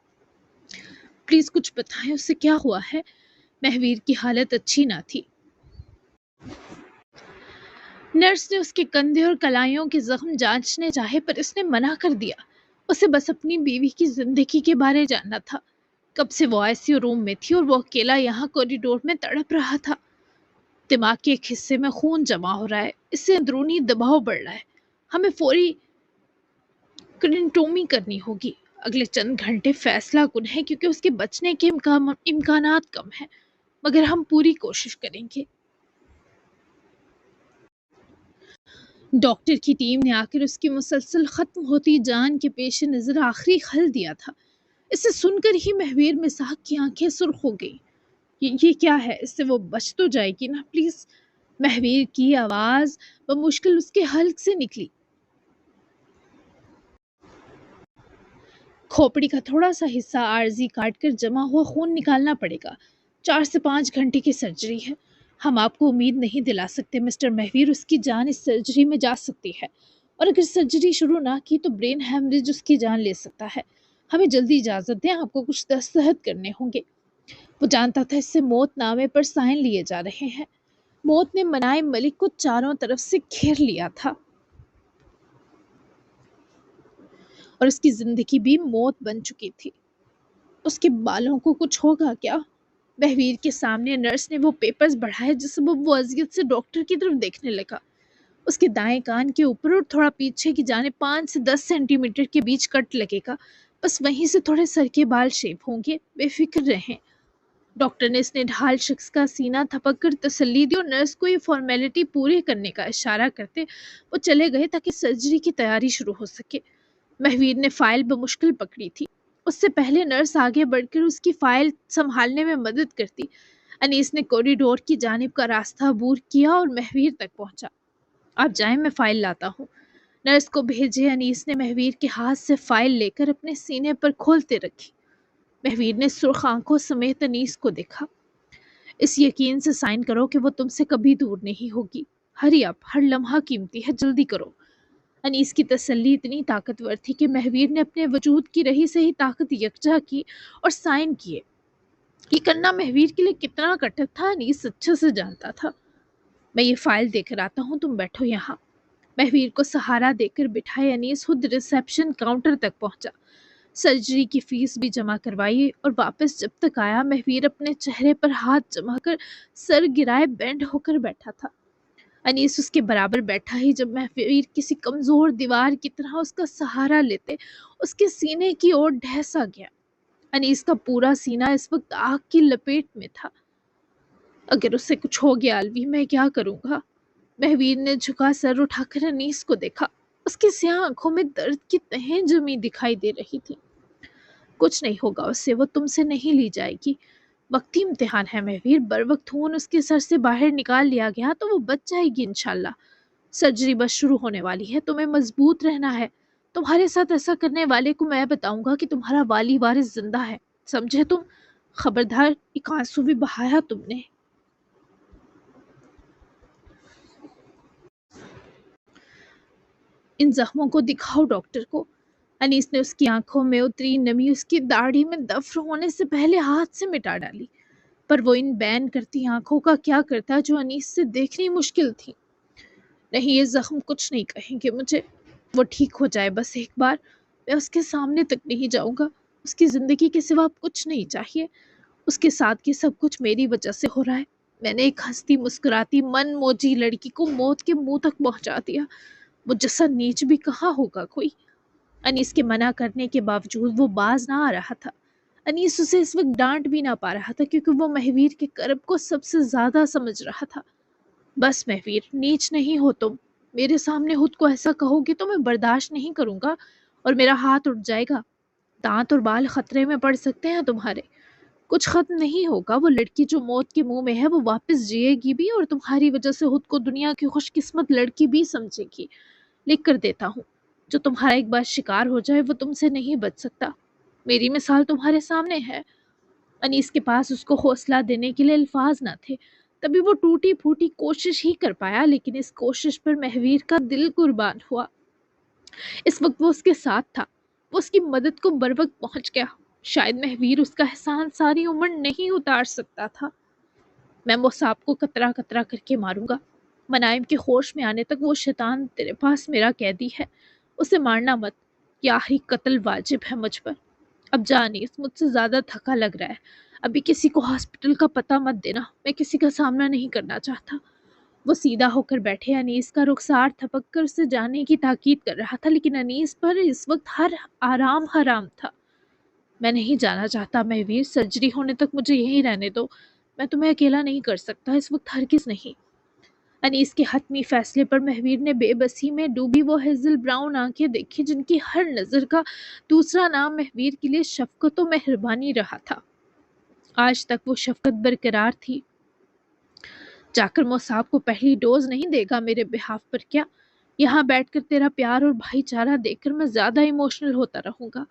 پلیز کچھ بتائیں، اس سے کیا ہوا ہے؟ مہویر کی حالت اچھی نہ تھی۔ نرس نے اس کے کندھے اور کلائیوں کے زخم جانچنے چاہے پر اس نے منع کر دیا۔ اسے بس اپنی بیوی کی زندگی کے بارے جاننا تھا۔ کب سے وہ ICU روم میں تھی اور وہ اکیلا یہاں کوریڈور میں تڑپ رہا تھا۔ دماغ کے ایک حصے میں خون جمع ہو رہا ہے، اس سے اندرونی دباؤ بڑھ رہا ہے۔ ہمیں فوری کرنٹومی کرنی ہوگی۔ اگلے چند گھنٹے فیصلہ کن ہے کیونکہ اس کے بچنے کے امکانات کم ہیں، مگر ہم پوری کوشش کریں گے۔ ڈاکٹر کی ٹیم نے آ کر اس کی مسلسل ختم ہوتی جان کے پیش نظر آخری خل دیا تھا۔ اسے سن کر ہی مہویر مساق کی آنکھیں سرخ ہو گئیں۔ یہ کیا ہے؟ اس سے وہ بچ تو جائے گی نا پلیز؟ مہویر کی آواز بمشکل اس کے حلق سے نکلی۔ کھوپڑی کا تھوڑا سا حصہ عارضی کاٹ کر جمع ہوا خون نکالنا پڑے گا۔ 4 سے 5 گھنٹے کی سرجری ہے۔ ہم آپ کو امید نہیں دلا سکتے مسٹر مہویر، اس کی جان اس سرجری میں جا سکتی ہے، اور اگر سرجری شروع نہ کی تو برین ہیمریج اس کی جان لے سکتا ہے۔ ہمیں جلدی اجازت دیں، آپ کو کچھ دستخط کرنے ہوں گے۔ وہ جانتا تھا اس سے موت نامے پر سائن لیے جا رہے ہیں۔ موت نے منائے ملک کو چاروں طرف سے گھیر لیا تھا، اور اس کی زندگی بھی موت بن چکی تھی۔ اس کے بالوں کو کچھ ہوگا کیا؟ مہویر کے سامنے نرس نے وہ پیپرز بڑھائے جس سبب وہ اذیت سے ڈاکٹر کی طرف دیکھنے لگا۔ اس کے دائیں کان کے اوپر اور تھوڑا پیچھے کی جانب 5 سے 10 سینٹی میٹر کے بیچ کٹ لگے گا، بس وہیں سے تھوڑے سر کے بال شیپ ہوں گے۔ بے فکر رہیں۔ ڈاکٹر نے اس نے ڈھال شخص کا سینہ تھپک کر تسلی دی اور نرس کو یہ فارمیلٹی پورے کرنے کا اشارہ کرتے وہ چلے گئے تاکہ سرجری کی تیاری شروع ہو سکے۔ مہویر نے فائل بمشکل پکڑی تھی۔ اس سے پہلے نرس آگے بڑھ کر اس کی فائل سنبھالنے میں مدد کرتی۔ انیس نے کوریڈور کی جانب کا راستہ عبور کیا اور مہویر تک پہنچا۔ آپ جائیں، میں فائل لاتا ہوں۔ نرس کو بھیجے انیس نے مہویر کے ہاتھ سے فائل لے کر اپنے سینے پر کھولتے رکھی۔ مہویر نے سرخ آنکھوں سمیت انیس کو دیکھا۔ اس یقین سے سائن کرو کہ وہ تم سے کبھی دور نہیں ہوگی۔ ہری اپ، ہر لمحہ قیمتی ہے، جلدی کرو۔ انیس کی تسلی اتنی طاقتور تھی کہ مہویر نے اپنے وجود کی رہی سہی طاقت یکجا کی اور سائن کیے۔ یہ کرنا مہویر کے لیے کتنا کٹھن تھا انیس اچھے سے جانتا تھا۔ میں یہ فائل دے کر آتا ہوں، تم بیٹھو یہاں۔ مہویر کو سہارا دے کر بٹھائے انیس خود ریسیپشن کاؤنٹر تک پہنچا۔ سرجری کی فیس بھی جمع کروائی اور واپس جب تک آیا مہویر اپنے چہرے پر ہاتھ جما کر سر گرائے بینڈ ہو کر بیٹھا تھا۔ انیس اس کے برابر بیٹھا ہی جب مہویر کسی کمزور دیوار کی طرح اس کا سہارا لیتے اس کے سینے کی اور ڈھیسا گیا۔ انیس کا پورا سینہ اس وقت آگ کی لپیٹ میں تھا۔ اگر اس سے کچھ ہو گیا الوی، میں کیا کروں گا؟ مہویر نے جھکا سر اٹھا کر انیس کو دیکھا۔ اس کی سیاہ آنکھوں میں درد کی تہیں جمی دکھائی دے رہی تھی۔ کچھ نہیں ہوگا اس سے، وہ تم سے نہیں لی جائے گی۔ وقتی امتحان ہے مہویر، بر وقت خون اس کے سر سے باہر نکال لیا گیا تو وہ بچ جائے گی انشاءاللہ۔ سرجری بس شروع ہونے والی ہے، تمہیں مضبوط رہنا ہے۔ تمہارے ساتھ ایسا کرنے والے کو میں بتاؤں گا کہ تمہارا والی وارث زندہ ہے، سمجھے تم؟ خبردار، ایک آنسو بھی بہایا تم نے۔ ان زخموں کو دکھاؤ ڈاکٹر کو۔ انیس نے اس کی آنکھوں میں اتری نمی اس کی داڑھی میں دفن ہونے سے پہلے ہاتھ سے مٹا ڈالی، پر وہ ان بین کرتی آنکھوں کا کیا کرتا جو انیس سے دیکھنی مشکل تھی۔ نہیں، یہ زخم کچھ نہیں کہیں گے مجھے۔ وہ ٹھیک ہو جائے بس ایک بار، میں اس کے سامنے تک نہیں جاؤں گا۔ اس کی زندگی کے سوا کچھ نہیں چاہیے۔ اس کے ساتھ کی سب کچھ میری وجہ سے ہو رہا ہے۔ میں نے ایک ہنستی مسکراتی من موجی لڑکی کو موت کے منہ تک پہنچا دیا۔ وہ جیسا نیچ بھی کہاں ہوگا کوئی۔ انیس کے منع کرنے کے باوجود وہ باز نہ آ رہا تھا۔ انیس اسے اس وقت ڈانٹ بھی نہ پا رہا تھا کیونکہ وہ مہویر کے کرب کو سب سے زیادہ سمجھ رہا تھا۔ بس مہویر، نیچ نہیں ہو تم۔ میرے سامنے خود کو ایسا کہو گے تو میں برداشت نہیں کروں گا اور میرا ہاتھ اٹھ جائے گا۔ دانت اور بال خطرے میں پڑ سکتے ہیں تمہارے۔ کچھ ختم نہیں ہوگا۔ وہ لڑکی جو موت کے منہ میں ہے وہ واپس جیے گی بھی اور تمہاری وجہ سے خود کو دنیا کی خوش قسمت لڑکی بھی سمجھے گی۔ لکھ کر دیتا ہوں، جو تمہارا ایک بار شکار ہو جائے وہ تم سے نہیں بچ سکتا۔ میری مثال تمہارے سامنے ہے۔ انیس کے پاس اس کو حوصلہ دینے کے لیے الفاظ نہ تھے۔ تبھی وہ ٹوٹی پھوٹی کوشش ہی کر پایا، لیکن اس کوشش پر مہویر کا دل قربان ہوا۔ اس وقت وہ اس کے ساتھ تھا، وہ اس کی مدد کو بر وقت پہنچ گیا۔ شاید مہویر اس کا احسان ساری عمر نہیں اتار سکتا تھا۔ میں مصعب کو قطرہ قطرہ کر کے ماروں گا۔ منائم کے ہوش میں آنے تک وہ شیطان تیرے پاس میرا قیدی ہے، اسے مارنا مت، یہ آخری قتل واجب ہے مجھ پر۔ اب جا انیس، مجھ سے زیادہ تھکا لگ رہا ہے، ابھی کسی کو ہاسپٹل کا پتہ مت دینا، میں کسی کا سامنا نہیں کرنا چاہتا۔ وہ سیدھا ہو کر بیٹھے، انیس کا رخسار تھپک کر اسے جانے کی تاکید کر رہا تھا، لیکن انیس پر اس وقت ہر آرام حرام تھا۔ میں نہیں جانا چاہتا مہویر، سرجری ہونے تک مجھے یہیں رہنے دو، میں تمہیں اکیلا نہیں کر سکتا، اس وقت ہرگز نہیں۔ انیس کے حتمی فیصلے پر مہویر نے بے بسی میں ڈوبی وہ ہیزل براؤن آنکھیں دیکھی جن کی ہر نظر کا دوسرا نام مہویر کے لیے شفقت و مہربانی رہا تھا۔ آج تک وہ شفقت برقرار تھی۔ جا کر مصعب کو پہلی ڈوز نہیں دے گا میرے بہاف پر کیا؟ یہاں بیٹھ کر تیرا پیار اور بھائی چارہ دیکھ کر میں زیادہ ایموشنل ہوتا رہوں گا۔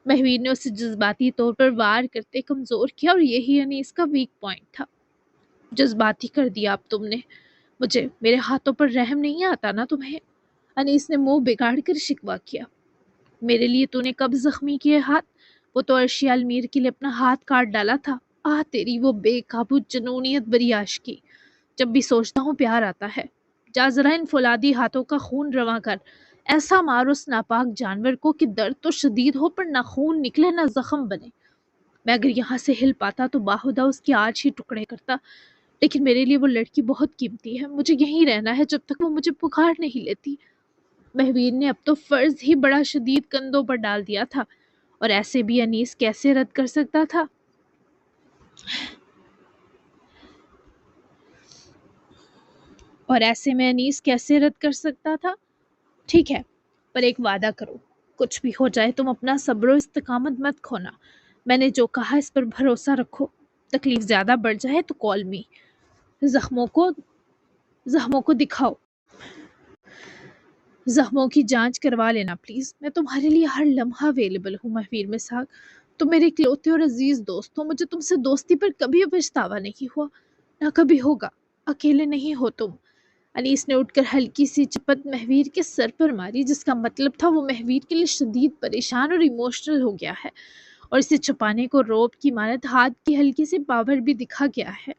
مہویر نے اسے جذباتی طور پر وار کرتے کمزور کیا، اور یہی انیس کا ویک پوائنٹ تھا۔ جذباتی کر دیا اب تم نے مجھے، میرے ہاتھوں پر رحم نہیں آتا نا تمہیں؟ انیس نے منہ بگاڑ کر شکوہ کیا۔ میرے لیے تو نے کب زخمی کیے ہاتھ؟ وہ تو عرشی المیر کے لیے اپنا ہاتھ کاٹ ڈالا تھا۔ تیری وہ بے قابو جنونیت بری عاشقی، جب بھی سوچتا ہوں پیار آتا ہے۔ جا ذرا ان فولادی ہاتھوں کا خون رواں کر، ایسا مار اس ناپاک جانور کو کہ درد تو شدید ہو پر نہ خون نکلے نہ زخم بنے۔ میں اگر یہاں سے ہل پاتا تو باہدہ اس کی آج ہی ٹکڑے کرتا، لیکن میرے لیے وہ لڑکی بہت قیمتی ہے، مجھے یہیں رہنا ہے جب تک وہ مجھے پکار نہیں لیتی۔ مہویر نے اب تو فرض ہی بڑا شدید کندھوں پر ڈال دیا تھا، اور ایسے بھی انیس کیسے رد کر سکتا تھا؟ ٹھیک ہے، پر ایک وعدہ کرو، کچھ بھی ہو جائے تم اپنا صبر و استقامت مت کھونا۔ میں نے جو کہا اس پر بھروسہ رکھو، تکلیف زیادہ بڑھ جائے تو کال می، زخموں کو دکھاؤ، زخموں کی جانچ کروا لینا پلیز، میں تمہارے لیے ہر لمحہ اویلیبل ہوں۔ مہویر مسحاق، تم میرے اکلوتے اور عزیز دوست ہو، مجھے تم سے دوستی پر کبھی پچھتاوا نہیں ہوا، نہ کبھی ہوگا۔ اکیلے نہیں ہو تم۔ انیس نے اٹھ کر ہلکی سی چپت مہویر کے سر پر ماری، جس کا مطلب تھا وہ مہویر کے لیے شدید پریشان اور ایموشنل ہو گیا ہے، اور اسے چھپانے کو روب کی مانند ہاتھ کی ہلکی سی پاور بھی دکھا گیا ہے۔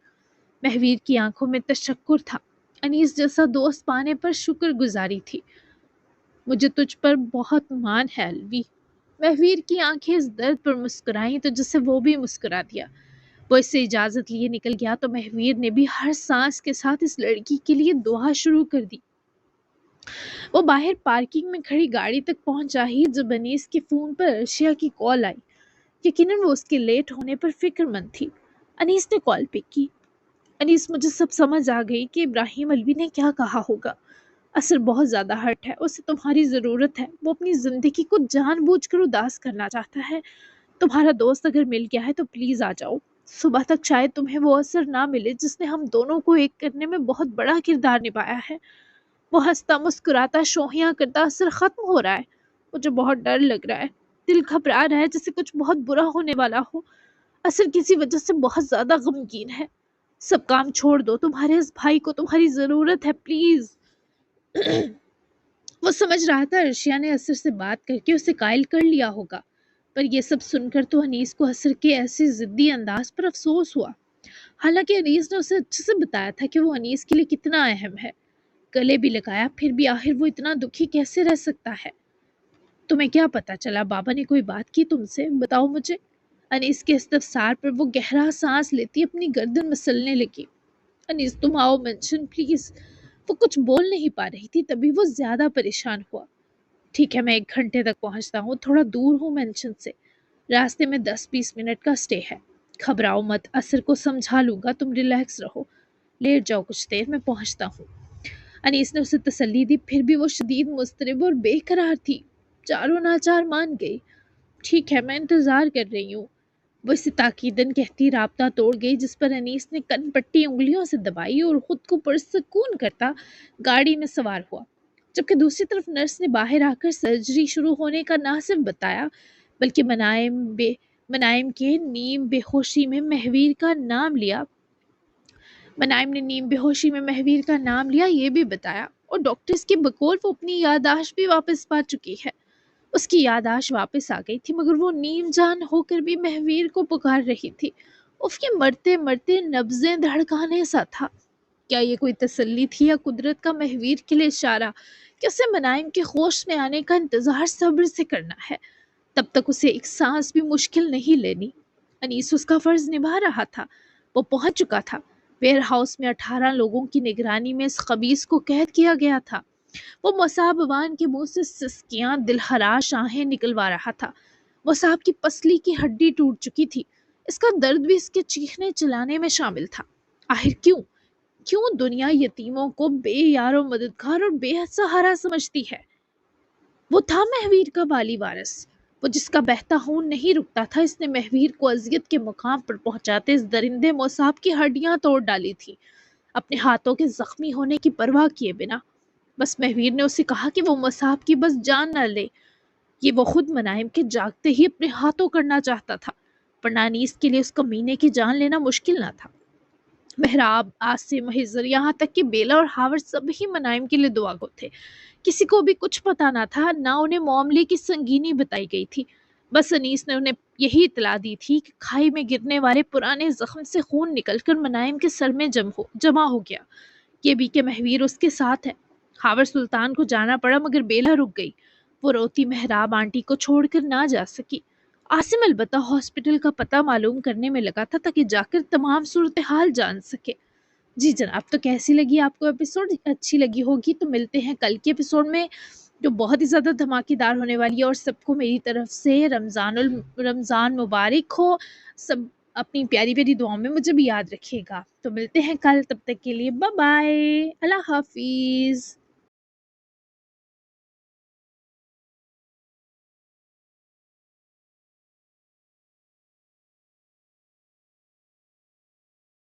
مہویر کی آنکھوں میں تشکر تھا، انیس جیسا دوست پانے پر شکر گزاری تھی۔ مجھے تجھ پر بہت مان ہے الوی۔ مہویر کی آنکھیں اس درد پر مسکرائیں تو جس سے وہ بھی مسکرا دیا۔ وہ اس سے اجازت لیے نکل گیا تو مہویر نے بھی ہر سانس کے ساتھ اس لڑکی کے لیے دعا شروع کر دی۔ وہ باہر پارکنگ میں کھڑی گاڑی تک پہنچا ہی جب انیس کے فون پر ارشیا کی کال آئی۔ یقیناً وہ اس کے لیٹ ہونے پر فکر مند تھی۔ انیس نے کال پک کی۔ انیس، مجھے سب سمجھ آ گئی کہ ابراہیم الوی نے کیا کہا ہوگا۔ اثر بہت زیادہ ہرٹ ہے، اسے تمہاری ضرورت ہے، وہ اپنی زندگی کو جان بوجھ کر اداس کرنا چاہتا ہے۔ تمہارا دوست اگر مل گیا ہے تو پلیز آ جاؤ، صبح تک شاید تمہیں وہ اثر نہ ملے جس نے ہم دونوں کو ایک کرنے میں بہت بڑا کردار نبھایا ہے۔ وہ ہنستا مسکراتا شوخیاں کرتا اثر ختم ہو رہا ہے، مجھے بہت ڈر لگ رہا ہے، دل گھبرا رہا ہے جیسے کچھ بہت برا ہونے والا ہو۔ اثر کسی وجہ سے بہت زیادہ غمگین ہے، سب کام چھوڑ دو، تمہارے اس بھائی کو تمہاری ضرورت ہے، پلیز۔ وہ سمجھ رہا تھا ارشیا نے اثر سے بات کر کے اسے قائل کر لیا ہوگا، پر یہ سب سن کر تو انیس کو اثر کے ایسے ضدی انداز پر افسوس ہوا۔ حالانکہ انیس نے اسے اچھے سے بتایا تھا کہ وہ انیس کے لیے کتنا اہم ہے، گلے بھی لگایا، پھر بھی آخر وہ اتنا دکھی کیسے رہ سکتا ہے؟ تمہیں کیا پتا چلا؟ بابا نے کوئی بات کی تم سے؟ بتاؤ مجھے۔ انیس کے استفسار پر وہ گہرا سانس لیتی اپنی گردن مسلنے لگی۔ انیس، تم آؤ منشن پلیز۔ وہ کچھ بول نہیں پا رہی تھی، تبھی وہ زیادہ پریشان ہوا۔ ٹھیک ہے، میں 1 گھنٹے تک پہنچتا ہوں، تھوڑا دور ہوں مینشن سے، راستے میں 10-20 منٹ کا سٹے ہے، گھبراؤ مت، اثر کو سمجھا لوں گا، تم ریلیکس رہو، لیٹ جاؤ کچھ دیر، میں پہنچتا ہوں۔ انیس نے اسے تسلی دی، پھر بھی وہ شدید مضطرب اور بے قرار تھی۔ چاروں ناچار مان گئی۔ ٹھیک ہے، میں انتظار کر رہی ہوں، وہ اسے تاکیدن کہتی رابطہ توڑ گئی، جس پر انیس نے کن پٹی انگلیوں سے دبائی اور خود کو پرسکون کرتا گاڑی میں سوار ہوا، جبکہ دوسری طرف نرس نے باہر آ کر سرجری شروع ہونے کا نہ صرف بتایا بلکہ منائم کے نیم بے ہوشی میں مہویر کا نام لیا منائم نے نیم بے ہوشی میں مہویر کا نام لیا، یہ بھی بتایا، اور ڈاکٹرز کی بقول وہ اپنی یادداشت بھی واپس پا چکی ہے۔ اس کی یادداشت واپس آ گئی تھی، مگر وہ نیم جان ہو کر بھی مہویر کو پکار رہی تھی۔ اف یہ مرتے مرتے نبضیں دھڑکانے سا تھا۔ کیا یہ کوئی تسلی تھی یا قدرت کا مہویر کے لیے اشارہ کہ اسے منائم کے ہوش میں آنے کا انتظار صبر سے کرنا ہے، تب تک اسے ایک سانس بھی مشکل نہیں لینی۔ انیس اس کا فرض نبھا رہا تھا، وہ پہنچ چکا تھا۔ ویئر ہاؤس میں 18 لوگوں کی نگرانی میں اس خبیث کو قید کیا گیا تھا۔ وہ مصعب عوان کے منہ سے سسکیاں دلخراش آہیں نکلوا رہا تھا۔ مصعب کی پسلی کی ہڈی ٹوٹ چکی تھی، اس کا درد بھی اس کے چیخنے چلانے میں شامل تھا۔ آخر کیوں دنیا یتیموں کو بے یار و مددگار اور بے سہارا سمجھتی ہے؟ وہ تھا مہویر کا والی وارث، وہ جس کا بہتا خون نہیں رکتا تھا۔ اس نے مہویر کو اذیت کے مقام پر پہنچاتے اس درندے مصعب کی ہڈیاں توڑ ڈالی تھی، اپنے ہاتھوں کے زخمی ہونے کی پرواہ کیے بنا۔ بس مہویر نے اسے کہا کہ وہ مصعب کی بس جان نہ لے، یہ وہ خود منائم کے جاگتے ہی اپنے ہاتھوں کرنا چاہتا تھا، پر انیس کے لیے اس کمینے کی جان لینا مشکل نہ تھا۔ محراب، عاصم، حضر، یہاں تک کہ بیلا اور ہاور سب ہی منائم کے لیے دعا گو تھے۔ کسی کو بھی کچھ پتا نہ تھا، نہ انہیں معاملے کی سنگینی بتائی گئی تھی۔ بس انیس نے انہیں یہی اطلاع دی تھی کہ کھائی میں گرنے والے پرانے زخم سے خون نکل کر منائم کے سر میں جمع ہو گیا، یہ بھی کہ مہویر اس کے ساتھ ہے۔ ہاور سلطان کو جانا پڑا، مگر بیلا رک گئی۔ وہ روتی محراب آنٹی کو چھوڑ کر نہ جا سکی۔ عاصم البتہ ہاسپٹل کا پتہ معلوم کرنے میں لگا تھا تاکہ جا کر تمام صورتحال جان سکے۔ جی جناب، تو کیسی لگی آپ کو ایپیسوڈ؟ اچھی لگی ہوگی تو ملتے ہیں کل کے ایپیسوڈ میں، جو بہت ہی زیادہ دھماکے دار ہونے والی ہے، اور سب کو میری طرف سے رمضان مبارک ہو۔ سب اپنی پیاری پیاری دعاؤں میں مجھے بھی یاد رکھیے گا۔ تو ملتے ہیں کل، تب تک کے لیے بائے بائے، اللہ حافظ۔